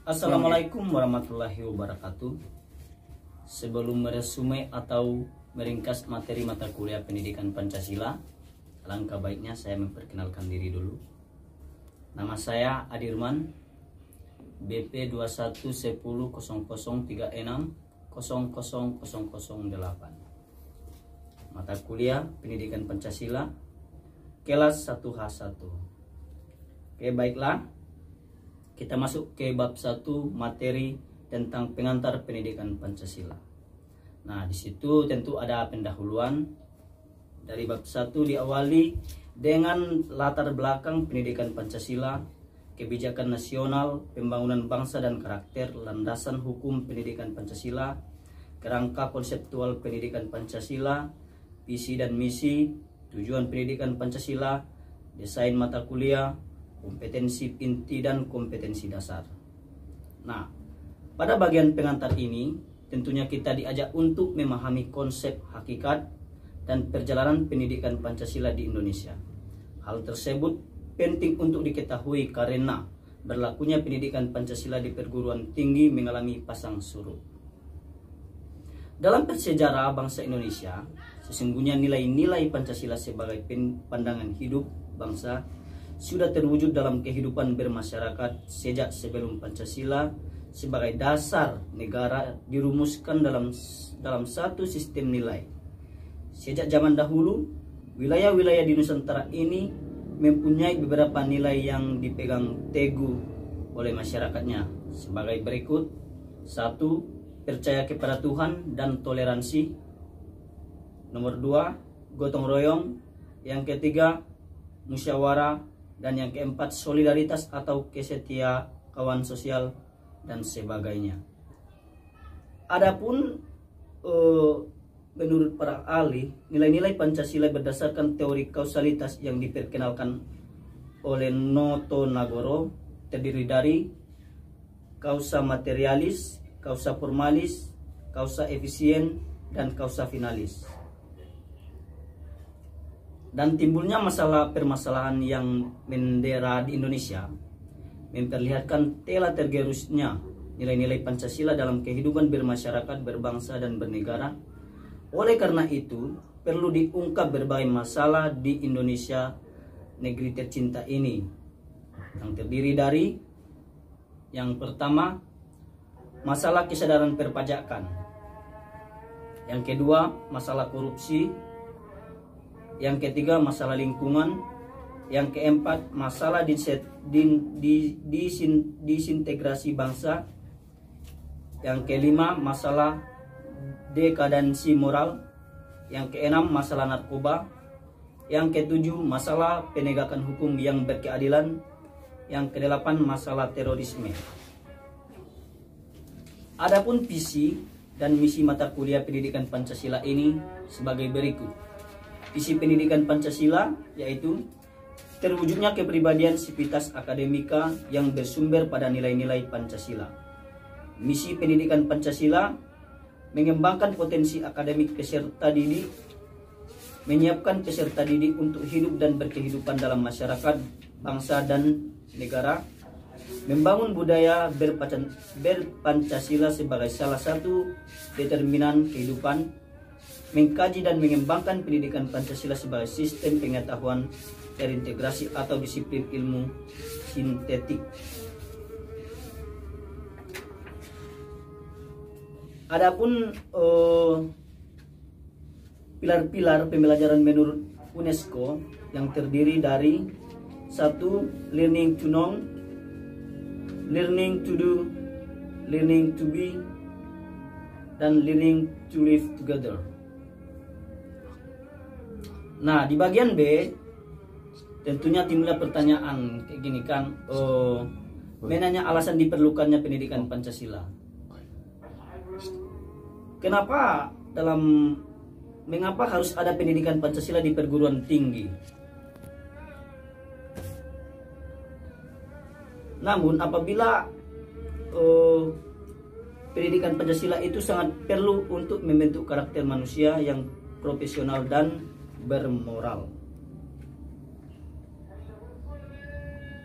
Assalamualaikum warahmatullahi wabarakatuh. Sebelum meresume atau meringkas materi mata kuliah pendidikan Pancasila, alangkah baiknya saya memperkenalkan diri dulu. Nama saya Adirman, BP 211036000008. Mata kuliah pendidikan Pancasila, kelas 1H1. Oke, baiklah. Kita masuk ke bab 1 materi tentang pengantar pendidikan Pancasila. Nah, di situ tentu ada pendahuluan. Dari bab 1 diawali dengan latar belakang pendidikan Pancasila, kebijakan nasional, pembangunan bangsa dan karakter, landasan hukum pendidikan Pancasila, kerangka konseptual pendidikan Pancasila, visi dan misi, tujuan pendidikan Pancasila, desain mata kuliah, kompetensi inti dan kompetensi dasar. Nah, pada bagian pengantar ini tentunya kita diajak untuk memahami konsep, hakikat, dan perjalanan pendidikan Pancasila di Indonesia. Hal tersebut penting untuk diketahui karena berlakunya pendidikan Pancasila di perguruan tinggi mengalami pasang surut. Dalam persejarah bangsa Indonesia, sesungguhnya nilai-nilai Pancasila sebagai pandangan hidup bangsa sudah terwujud dalam kehidupan bermasyarakat sejak sebelum Pancasila sebagai dasar negara dirumuskan dalam satu sistem nilai. Sejak zaman dahulu, wilayah-wilayah di Nusantara ini mempunyai beberapa nilai yang dipegang teguh oleh masyarakatnya sebagai berikut. 1. Percaya kepada Tuhan dan toleransi. Nomor 2. Gotong royong. Yang ketiga, musyawarah. Dan yang keempat, solidaritas atau kesetiakawan sosial dan sebagainya. Adapun menurut para ahli, nilai-nilai Pancasila berdasarkan teori kausalitas yang diperkenalkan oleh Noto Nagoro terdiri dari kausa materialis, kausa formalis, kausa efisien, dan kausa finalis. Dan timbulnya permasalahan yang mendera di Indonesia memperlihatkan telah tergerusnya nilai-nilai Pancasila dalam kehidupan bermasyarakat, berbangsa, dan bernegara. Oleh karena itu, perlu diungkap berbagai masalah di Indonesia, negeri tercinta ini, yang terdiri dari yang pertama, masalah kesadaran perpajakan. Yang kedua, masalah korupsi. Yang ketiga, masalah lingkungan. Yang keempat, masalah disintegrasi bangsa. Yang kelima, masalah dekadensi moral. Yang keenam, masalah narkoba. Yang ketujuh, masalah penegakan hukum yang berkeadilan. Yang kedelapan, masalah terorisme. Adapun visi dan misi mata kuliah pendidikan Pancasila ini sebagai berikut. Visi pendidikan Pancasila yaitu terwujudnya kepribadian sivitas akademika yang bersumber pada nilai-nilai Pancasila. Misi pendidikan Pancasila mengembangkan potensi akademik peserta didik, menyiapkan peserta didik untuk hidup dan berkehidupan dalam masyarakat, bangsa, dan negara, membangun budaya berpancasila sebagai salah satu determinan kehidupan, mengkaji dan mengembangkan pendidikan Pancasila sebagai sistem pengetahuan terintegrasi atau disiplin ilmu sintetik. Adapun pilar-pilar pembelajaran menurut UNESCO yang terdiri dari 1. Learning to know, learning to do, learning to be, dan learning to live together. Nah, di bagian B tentunya timbullah pertanyaan kayak gini kan, menanya alasan diperlukannya pendidikan Pancasila. Mengapa harus ada pendidikan Pancasila di perguruan tinggi? Namun apabila pendidikan Pancasila itu sangat perlu untuk membentuk karakter manusia yang profesional dan bermoral.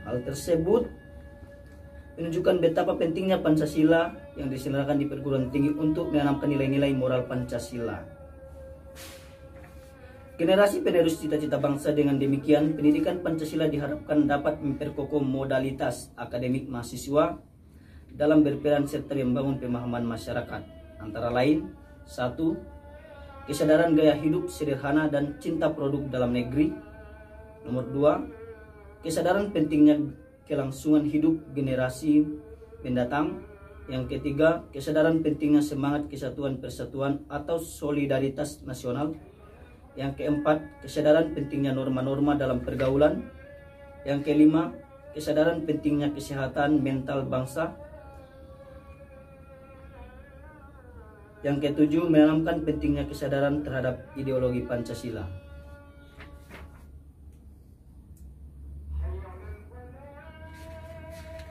Hal tersebut menunjukkan betapa pentingnya Pancasila yang diselenggarakan di perguruan tinggi untuk menanamkan nilai-nilai moral Pancasila. Generasi penerus cita-cita bangsa. Dengan demikian, pendidikan Pancasila diharapkan dapat memperkokoh modalitas akademik mahasiswa dalam berperan serta membangun pemahaman masyarakat. Antara lain, 1. Kesadaran gaya hidup sederhana dan cinta produk dalam negeri. Nomor 2. Kesadaran pentingnya kelangsungan hidup generasi mendatang. Yang ketiga, kesadaran pentingnya semangat kesatuan persatuan atau solidaritas nasional. Yang keempat, kesadaran pentingnya norma-norma dalam pergaulan. Yang kelima, kesadaran pentingnya kesehatan mental bangsa. Yang ketujuh, menanamkan pentingnya kesadaran terhadap ideologi Pancasila.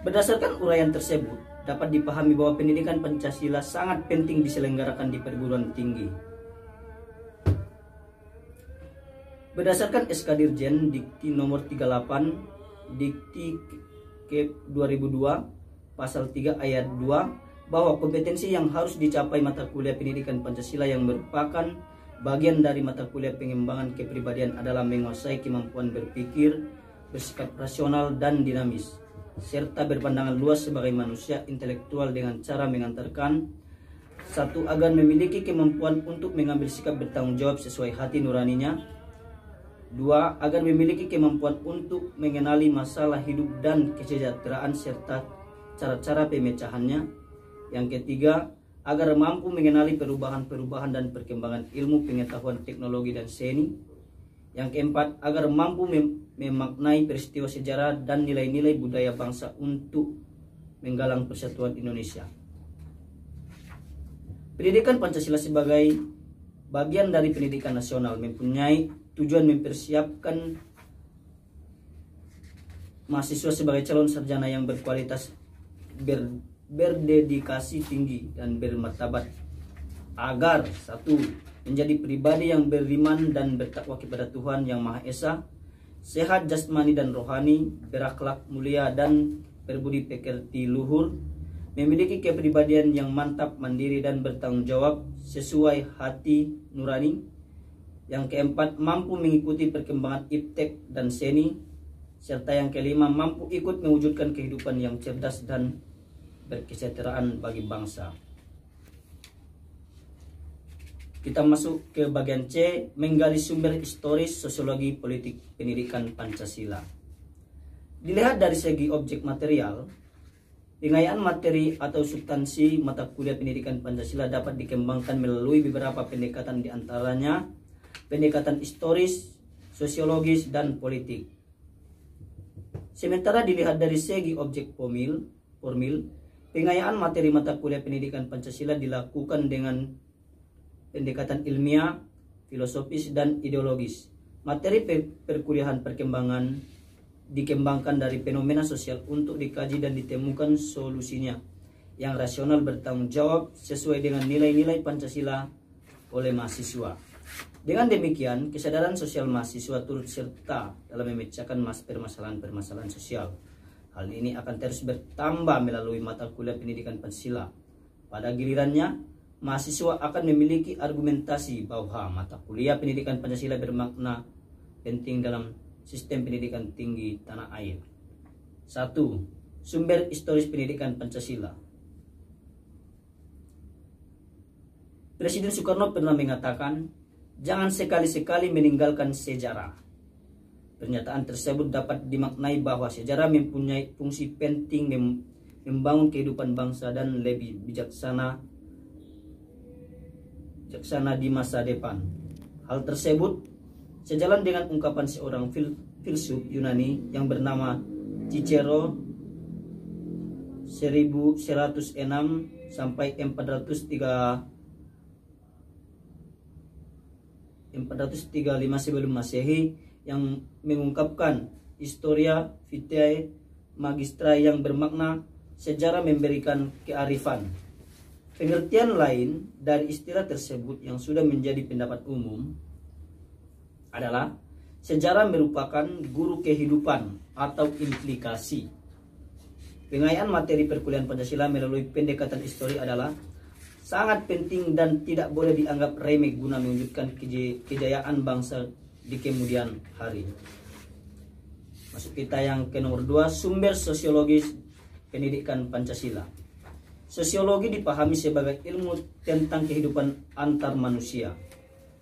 Berdasarkan uraian tersebut, dapat dipahami bahwa pendidikan Pancasila sangat penting diselenggarakan di perguruan tinggi. Berdasarkan SK Dirjen Dikti nomor 38 Dikti Kep 2002 pasal 3 ayat 2 bahwa kompetensi yang harus dicapai mata kuliah pendidikan Pancasila yang merupakan bagian dari mata kuliah pengembangan kepribadian adalah menguasai kemampuan berpikir, bersikap rasional dan dinamis, serta berpandangan luas sebagai manusia intelektual dengan cara mengantarkan 1. Agar memiliki kemampuan untuk mengambil sikap bertanggung jawab sesuai hati nuraninya. 2. Agar memiliki kemampuan untuk mengenali masalah hidup dan kesejahteraan serta cara-cara pemecahannya. Yang ketiga, agar mampu mengenali perubahan-perubahan dan perkembangan ilmu pengetahuan teknologi dan seni. Yang keempat, agar mampu memaknai peristiwa sejarah dan nilai-nilai budaya bangsa untuk menggalang persatuan Indonesia. Pendidikan Pancasila sebagai bagian dari pendidikan nasional mempunyai tujuan mempersiapkan mahasiswa sebagai calon sarjana yang berkualitas, berdedikasi tinggi dan bermartabat, agar 1. Menjadi pribadi yang beriman dan bertakwa kepada Tuhan Yang Maha Esa, sehat jasmani dan rohani, berakhlak mulia dan berbudi pekerti luhur, memiliki kepribadian yang mantap, mandiri dan bertanggung jawab sesuai hati nurani. Yang keempat, mampu mengikuti perkembangan iptek dan seni. Serta yang kelima, mampu ikut mewujudkan kehidupan yang cerdas dan berkesejahteraan bagi bangsa. Kita masuk ke bagian C, menggali sumber historis sosiologi politik pendidikan Pancasila. Dilihat dari segi objek material, pengayaan materi atau substansi mata kuliah pendidikan Pancasila dapat dikembangkan melalui beberapa pendekatan, diantaranya pendekatan historis, sosiologis, dan politik. Sementara dilihat dari segi objek formil, pengayaan materi mata kuliah pendidikan Pancasila dilakukan dengan pendekatan ilmiah, filosofis, dan ideologis. Materi perkuliahan perkembangan dikembangkan dari fenomena sosial untuk dikaji dan ditemukan solusinya yang rasional, bertanggung jawab sesuai dengan nilai-nilai Pancasila oleh mahasiswa. Dengan demikian, kesadaran sosial mahasiswa turut serta dalam memecahkan permasalahan-permasalahan sosial. Hal ini akan terus bertambah melalui mata kuliah pendidikan Pancasila. Pada gilirannya, mahasiswa akan memiliki argumentasi bahwa mata kuliah pendidikan Pancasila bermakna penting dalam sistem pendidikan tinggi tanah air. 1. Sumber historis pendidikan Pancasila. Presiden Soekarno pernah mengatakan, jangan sekali-sekali meninggalkan sejarah. Pernyataan tersebut dapat dimaknai bahwa sejarah mempunyai fungsi penting membangun kehidupan bangsa dan lebih bijaksana di masa depan. Hal tersebut sejalan dengan ungkapan seorang filsuf Yunani yang bernama Cicero 1106 sampai 435 sebelum Masehi, yang mengungkapkan Historia Vitae Magistrae yang bermakna sejarah memberikan kearifan. Pengertian lain dari istilah tersebut yang sudah menjadi pendapat umum adalah sejarah merupakan guru kehidupan atau implikasi. Pengayaan materi perkuliahan Pancasila melalui pendekatan histori adalah sangat penting dan tidak boleh dianggap remeh guna mewujudkan kejayaan bangsa di kemudian hari. Masuk kita yang ke nomor 2, sumber sosiologis pendidikan Pancasila. Sosiologi dipahami sebagai ilmu tentang kehidupan antar manusia.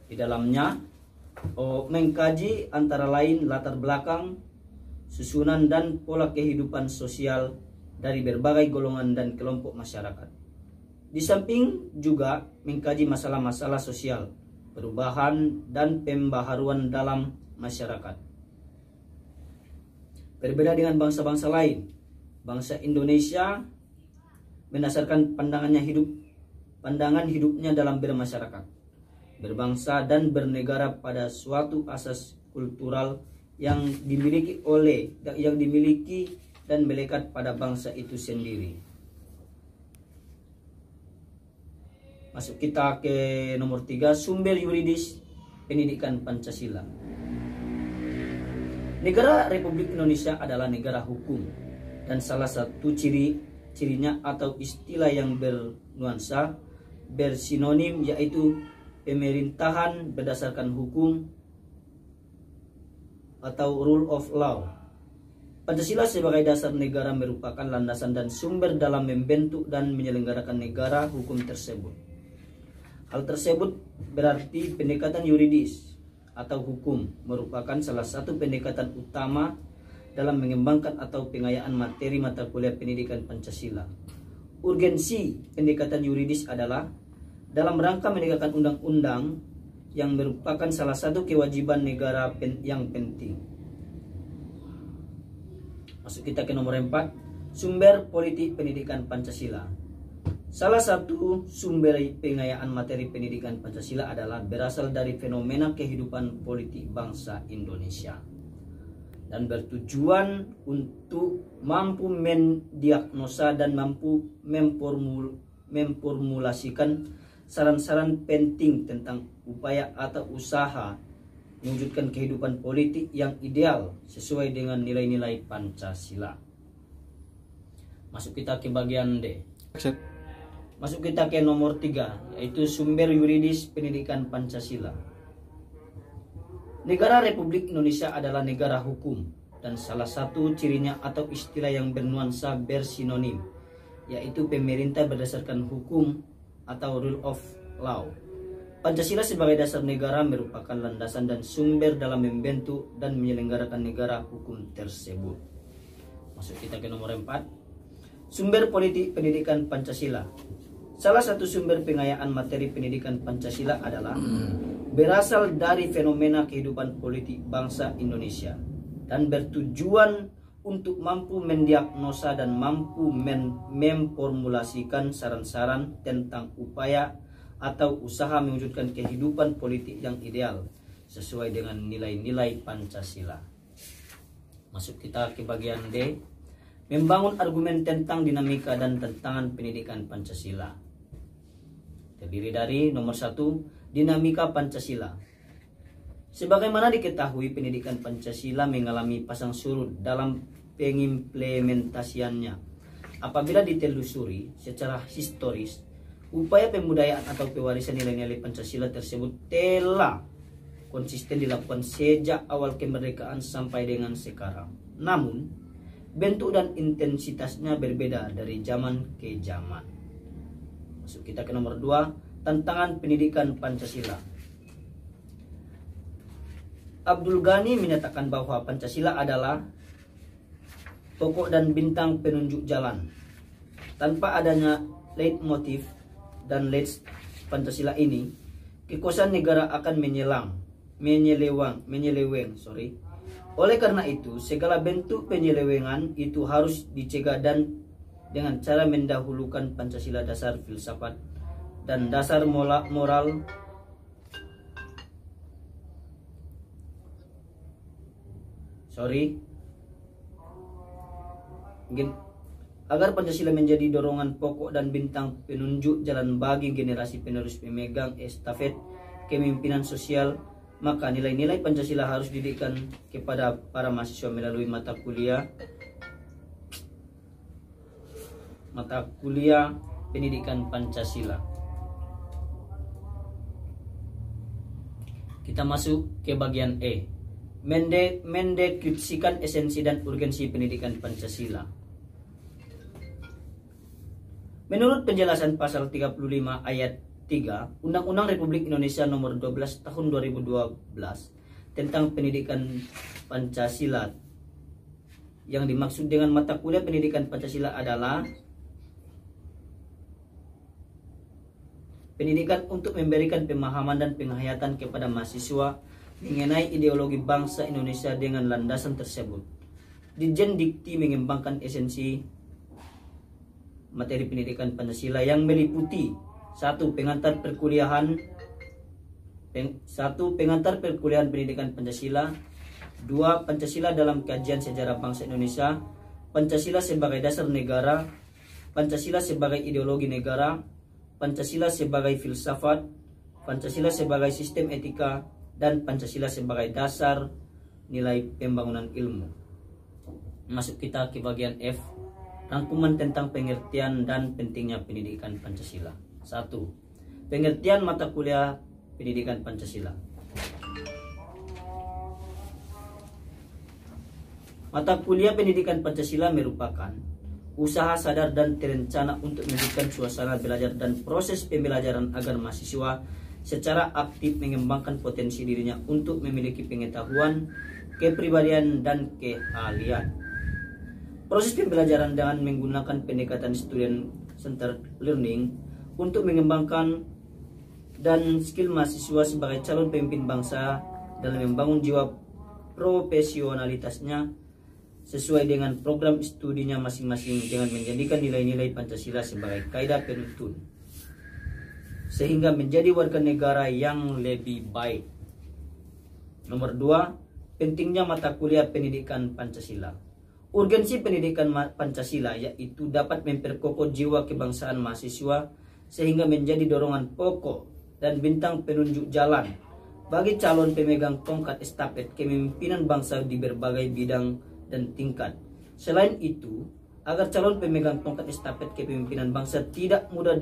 Di dalamnya mengkaji antara lain latar belakang, susunan dan pola kehidupan sosial dari berbagai golongan dan kelompok masyarakat. Di samping juga mengkaji masalah-masalah sosial, perubahan dan pembaharuan dalam masyarakat. Berbeda dengan bangsa-bangsa lain, bangsa Indonesia mendasarkan pandangan hidupnya dalam bermasyarakat, berbangsa dan bernegara pada suatu asas kultural yang dimiliki dan melekat pada bangsa itu sendiri. Masuk kita ke nomor 3, sumber yuridis pendidikan Pancasila. Negara Republik Indonesia adalah negara hukum, dan salah satu cirinya atau istilah yang bernuansa bersinonim yaitu pemerintahan berdasarkan hukum atau rule of law. Pancasila sebagai dasar negara merupakan landasan dan sumber dalam membentuk dan menyelenggarakan negara hukum tersebut. Hal tersebut berarti pendekatan yuridis atau hukum merupakan salah satu pendekatan utama dalam mengembangkan atau pengayaan materi mata kuliah pendidikan Pancasila. Urgensi pendekatan yuridis adalah dalam rangka menegakkan undang-undang yang merupakan salah satu kewajiban negara yang penting. Masuk kita ke nomor 4, sumber politik pendidikan Pancasila. Salah satu sumber pengayaan materi pendidikan Pancasila adalah berasal dari fenomena kehidupan politik bangsa Indonesia dan bertujuan untuk mampu mendiagnosa dan mampu memformulasikan saran-saran penting tentang upaya atau usaha mewujudkan kehidupan politik yang ideal sesuai dengan nilai-nilai Pancasila. Masuk kita ke bagian D. Masuk kita ke nomor 3, yaitu sumber yuridis pendidikan Pancasila. Negara Republik Indonesia adalah negara hukum, dan salah satu cirinya atau istilah yang bernuansa bersinonim, yaitu pemerintah berdasarkan hukum atau rule of law. Pancasila sebagai dasar negara merupakan landasan dan sumber dalam membentuk dan menyelenggarakan negara hukum tersebut. Masuk kita ke nomor 4, sumber politik pendidikan Pancasila. Salah satu sumber pengayaan materi pendidikan Pancasila adalah berasal dari fenomena kehidupan politik bangsa Indonesia dan bertujuan untuk mampu mendiagnosa dan mampu memformulasikan saran-saran tentang upaya atau usaha mewujudkan kehidupan politik yang ideal sesuai dengan nilai-nilai Pancasila. Masuk kita ke bagian D, membangun argumen tentang dinamika dan tantangan pendidikan Pancasila. Terdiri dari nomor 1, dinamika Pancasila. Sebagaimana diketahui, pendidikan Pancasila mengalami pasang surut dalam pengimplementasiannya. Apabila ditelusuri secara historis, upaya pembudayaan atau pewarisan nilai-nilai Pancasila tersebut telah konsisten dilakukan sejak awal kemerdekaan sampai dengan sekarang. Namun, bentuk dan intensitasnya berbeda dari zaman ke zaman. Masuk kita ke nomor 2, tantangan pendidikan Pancasila. Abdul Ghani menyatakan bahwa Pancasila adalah pokok dan bintang penunjuk jalan. Tanpa adanya leitmotif dan leits Pancasila ini, kekuasaan negara akan menyeleweng. Oleh karena itu, segala bentuk penyelewengan itu harus dicegah dan dengan cara mendahulukan Pancasila dasar filsafat dan dasar moral agar Pancasila menjadi dorongan pokok dan bintang penunjuk jalan bagi generasi penerus pemegang estafet kepemimpinan sosial, maka nilai-nilai Pancasila harus didikan kepada para mahasiswa melalui mata kuliah mata kuliah pendidikan Pancasila. Kita masuk ke bagian E. Mendeskripsikan esensi dan urgensi pendidikan Pancasila. Menurut penjelasan pasal 35 ayat 3 Undang-Undang Republik Indonesia Nomor 12 Tahun 2012 tentang pendidikan Pancasila, yang dimaksud dengan mata kuliah pendidikan Pancasila adalah pendidikan untuk memberikan pemahaman dan penghayatan kepada mahasiswa mengenai ideologi bangsa Indonesia. Dengan landasan tersebut, Ditjen Dikti mengembangkan esensi materi pendidikan Pancasila yang meliputi 1. Pengantar perkuliahan pendidikan Pancasila. 2. Pancasila dalam kajian sejarah bangsa Indonesia. Pancasila sebagai dasar negara. Pancasila sebagai ideologi negara. Pancasila sebagai filsafat. Pancasila sebagai sistem etika. Dan Pancasila sebagai dasar nilai pembangunan ilmu. Masuk kita ke bagian F. Rangkuman tentang pengertian dan pentingnya pendidikan Pancasila. 1. Pengertian mata kuliah pendidikan Pancasila. Mata kuliah pendidikan Pancasila merupakan usaha sadar dan terencana untuk memberikan suasana belajar dan proses pembelajaran agar mahasiswa secara aktif mengembangkan potensi dirinya untuk memiliki pengetahuan, kepribadian, dan keahlian. Proses pembelajaran dengan menggunakan pendekatan student centered learning untuk mengembangkan dan skill mahasiswa sebagai calon pemimpin bangsa dalam membangun jiwa profesionalitasnya sesuai dengan program studinya masing-masing, dengan menjadikan nilai-nilai Pancasila sebagai kaidah penuntun sehingga menjadi warga negara yang lebih baik. Nomor 2, pentingnya mata kuliah pendidikan Pancasila. Urgensi pendidikan Pancasila yaitu dapat memperkokoh jiwa kebangsaan mahasiswa sehingga menjadi dorongan pokok dan bintang penunjuk jalan bagi calon pemegang tongkat estafet kepemimpinan bangsa di berbagai bidang dan tingkat. Selain itu, agar calon pemegang tongkat estafet kepemimpinan bangsa tidak mudah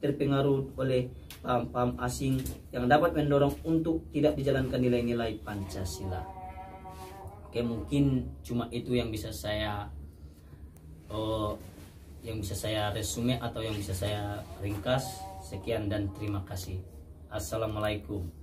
terpengaruh oleh paham-paham asing yang dapat mendorong untuk tidak dijalankan nilai-nilai Pancasila. Oke, mungkin cuma itu yang bisa saya resume atau yang bisa saya ringkas. Sekian dan terima kasih. Assalamualaikum.